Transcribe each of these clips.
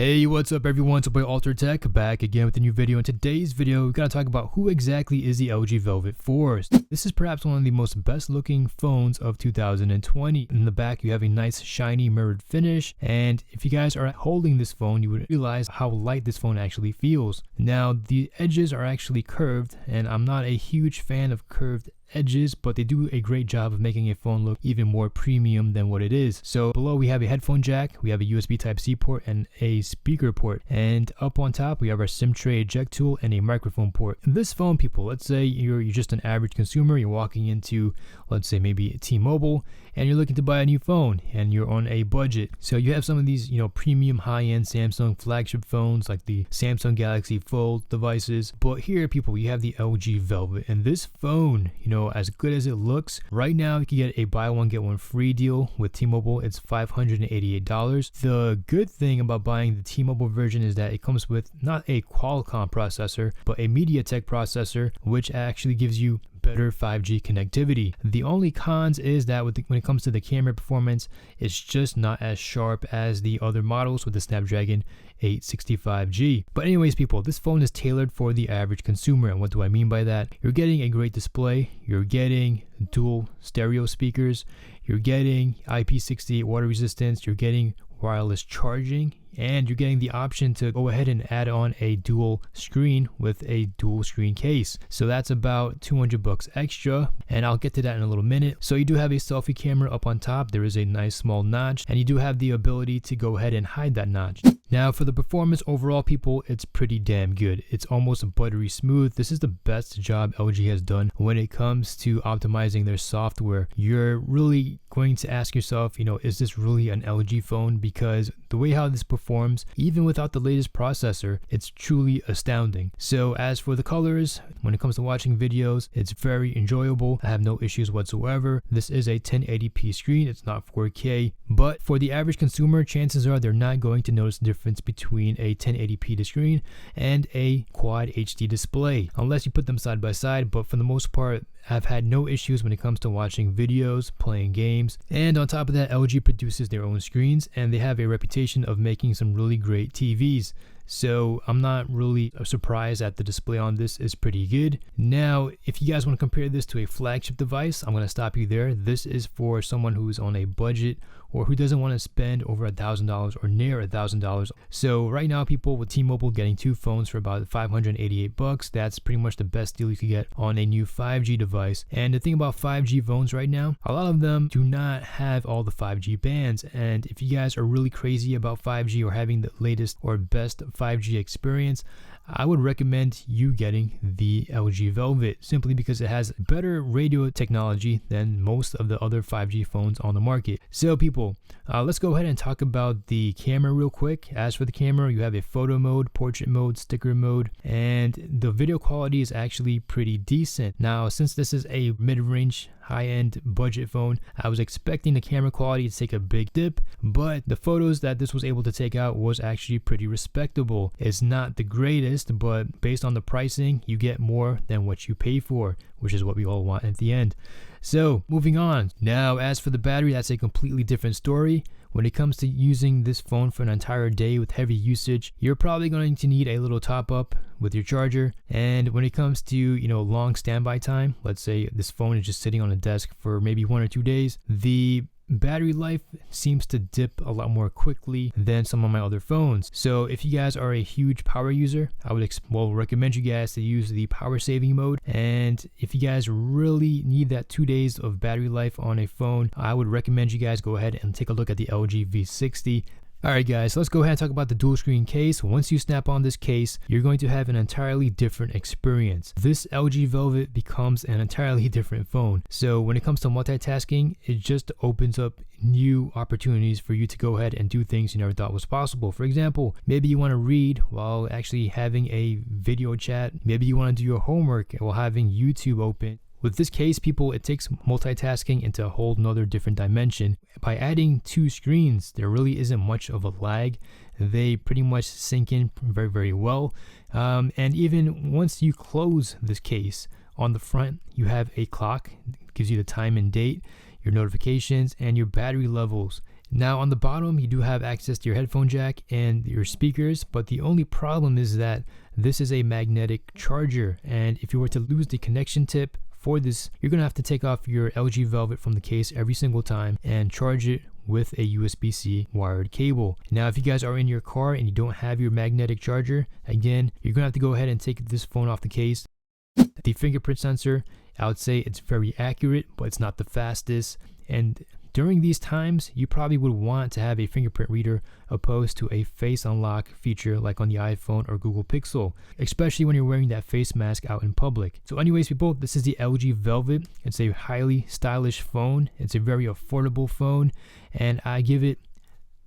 Hey, what's up everyone? It's your boy Alter Tech back again with a new video. In today's video, we're going to talk about who exactly is the LG Velvet Force. This is perhaps one of the most best looking phones of 2020. In the back, you have a nice shiny mirrored finish. And if you guys are holding this phone, you would realize how light this phone actually feels. Now, the edges are actually curved, and I'm not a huge fan of curved edges, but they do a great job of making a phone look even more premium than what it is. So below we have a headphone jack, we have a USB Type-C port and a speaker port, and up on top we have our SIM tray eject tool and a microphone port. This phone, people, let's say you're just an average consumer, you're walking into, let's say maybe T-Mobile, and you're looking to buy a new phone and you're on a budget. So you have some of these, premium high-end Samsung flagship phones like the Samsung Galaxy Fold devices, but here, people, you have the LG Velvet, and this phone, as good as it looks, right now you can get a buy one get one free deal with T-Mobile. It's $588. The good thing about buying the T-Mobile version is that it comes with not a Qualcomm processor, but a MediaTek processor, which actually gives you better 5G connectivity. The only cons is that when it comes to the camera performance, it's just not as sharp as the other models with the Snapdragon 865G. But anyways, people, this phone is tailored for the average consumer. And what do I mean by that? You're getting a great display, you're getting dual stereo speakers, you're getting IP68 water resistance, you're getting wireless charging, and you're getting the option to go ahead and add on a dual screen with a dual screen case. So that's about $200 extra, and I'll get to that in a little minute. So you do have a selfie camera up on top. There is a nice small notch, and you do have the ability to go ahead and hide that notch. Now for the performance overall, people, it's pretty damn good. It's almost buttery smooth. This is the best job LG has done when it comes to optimizing their software. You're really going to ask yourself, is this really an LG phone? Because the way how this performs, even without the latest processor, it's truly astounding. So as for the colors, when it comes to watching videos, it's very enjoyable. I have no issues whatsoever. This is a 1080p screen. It's not 4K, but for the average consumer, chances are they're not going to notice the difference between a 1080p screen and a quad HD display, unless you put them side by side. But for the most part, I've had no issues when it comes to watching videos, playing games, and on top of that, LG produces their own screens, and they have a reputation of making some really great TVs. So I'm not really surprised that the display on this is pretty good. Now, if you guys want to compare this to a flagship device, I'm going to stop you there. This is for someone who's on a budget or who doesn't want to spend over $1,000 or near $1,000. So right now, people, with T-Mobile getting two phones for about $588, that's pretty much the best deal you could get on a new 5G device. And the thing about 5G phones right now, a lot of them do not have all the 5G bands. And if you guys are really crazy about 5G or having the latest or best 5G experience, I would recommend you getting the LG Velvet, simply because it has better radio technology than most of the other 5G phones on the market. So people, let's go ahead and talk about the camera real quick. As for the camera, you have a photo mode, portrait mode, sticker mode, and the video quality is actually pretty decent. Now, since this is a mid-range high-end budget phone, I was expecting the camera quality to take a big dip, but the photos that this was able to take out was actually pretty respectable. It's not the greatest, but based on the pricing, you get more than what you pay for, which is what we all want at the end. So moving on. Now, as for the battery, that's a completely different story. When it comes to using this phone for an entire day with heavy usage, you're probably going to need a little top up with your charger. And when it comes to, long standby time, let's say this phone is just sitting on a desk for maybe 1 or 2 days, the battery life seems to dip a lot more quickly than some of my other phones. So if you guys are a huge power user, I would recommend you guys to use the power saving mode. And if you guys really need that 2 days of battery life on a phone, I would recommend you guys go ahead and take a look at the LG V60. Alright guys, let's go ahead and talk about the dual screen case. Once you snap on this case, you're going to have an entirely different experience. This LG Velvet becomes an entirely different phone. So when it comes to multitasking, it just opens up new opportunities for you to go ahead and do things you never thought was possible. For example, maybe you want to read while actually having a video chat. Maybe you want to do your homework while having YouTube open. With this case, people, it takes multitasking into a whole nother different dimension. By adding two screens, there really isn't much of a lag. They pretty much sync in very, very well. And even once you close this case, on the front, you have a clock. It gives you the time and date, your notifications, and your battery levels. Now on the bottom, you do have access to your headphone jack and your speakers, but the only problem is that this is a magnetic charger, and if you were to lose the connection tip for this, you're gonna have to take off your LG Velvet from the case every single time and charge it with a USB-C wired cable. Now if you guys are in your car and you don't have your magnetic charger, again, you're gonna have to go ahead and take this phone off the case. The fingerprint sensor, I would say it's very accurate, but it's not the fastest, and during these times, you probably would want to have a fingerprint reader opposed to a face unlock feature like on the iPhone or Google Pixel, especially when you're wearing that face mask out in public. So anyways, people, this is the LG Velvet. It's a highly stylish phone. It's a very affordable phone, and I give it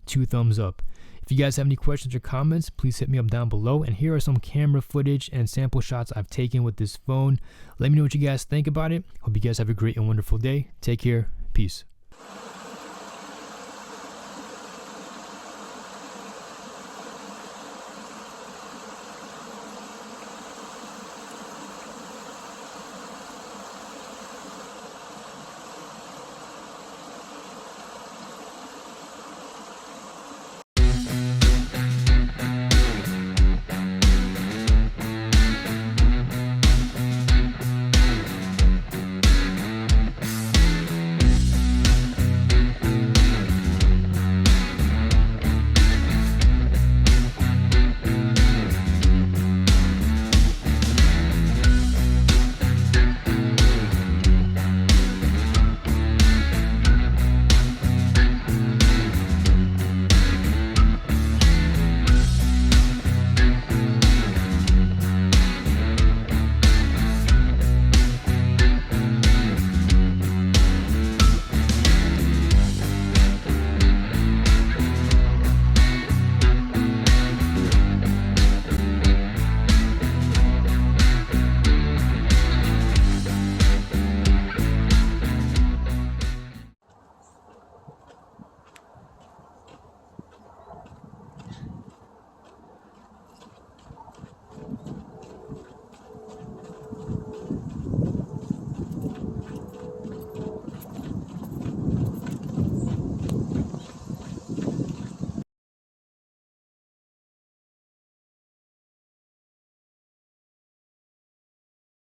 2 thumbs up. If you guys have any questions or comments, please hit me up down below. And here are some camera footage and sample shots I've taken with this phone. Let me know what you guys think about it. Hope you guys have a great and wonderful day. Take care. Peace.